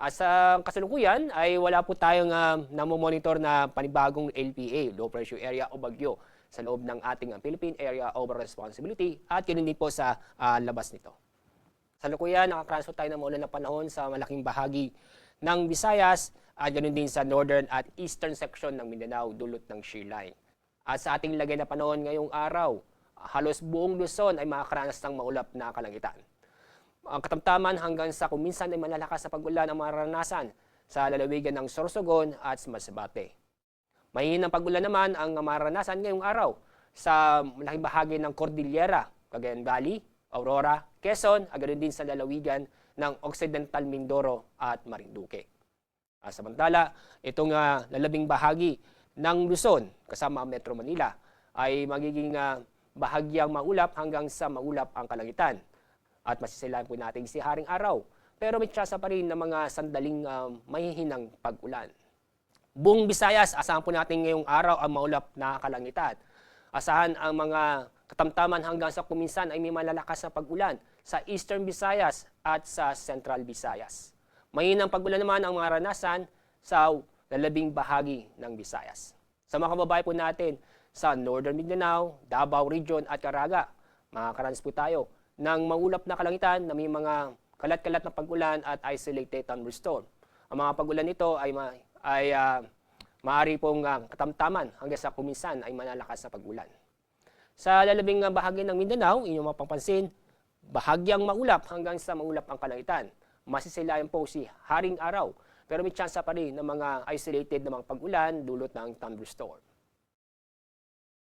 Sa kasalukuyan ay wala po tayong namomonitor na panibagong LPA, Low Pressure Area o Bagyo sa loob ng ating Philippine Area of Responsibility at yun din po sa labas nito. Sa kasalukuyan, nakatransfer tayo ng maulan na panahon sa malaking bahagi ng Visayas at ganoon din sa northern at eastern section ng Mindanao dulot ng shear line. At sa ating lagay na panahon ngayong araw, halos buong Luzon ay makakaranas ng maulap na kalangitan. Ang katamtaman hanggang sa kuminsan ay malalakas na pag-ulan ang mararanasan sa lalawigan ng Sorsogon at Masbate. Mahihinang pag-ulan naman ang mararanasan ngayong araw sa malaking bahagi ng Cordillera, Cagayan Valley, Aurora, Quezon, at ganoon din sa lalawigan ng Occidental Mindoro at Marinduque. Samantala, itong lalabing bahagi ng Luzon kasama Metro Manila ay magiging bahagyang maulap hanggang sa maulap ang kalangitan. At masisilayan po natin si Haring Araw. Pero may tsansa pa rin ng mga sandaling mahihinang pag-ulan. Buong Visayas, asahan po natin ngayong araw ang maulap na kalangitan. Asahan ang mga katamtaman hanggang sa kuminsan ay may malalakas na pag-ulan sa Eastern Visayas at sa Central Visayas. Mahinang pag-ulan naman ang maranasan sa lalabing bahagi ng Visayas. Sa mga kababayan po natin sa Northern Mindanao, Davao Region at Caraga, makakaranas po tayo ng maulap na kalangitan na may mga kalat-kalat na pag-ulan at isolated thunderstorm. Ang mga pag-ulan nito ay maaari pong katamtaman hanggang sa kuminsan ay malalakas na pag-ulan. Sa lalabing bahagi ng Mindanao, inyong mapapansin, bahagyang maulap hanggang sa maulap ang kalangitan. Masisilayan po si Haring Araw, pero may tsansa pa rin ng mga isolated na mga pag-ulan dulot ng thunderstorm.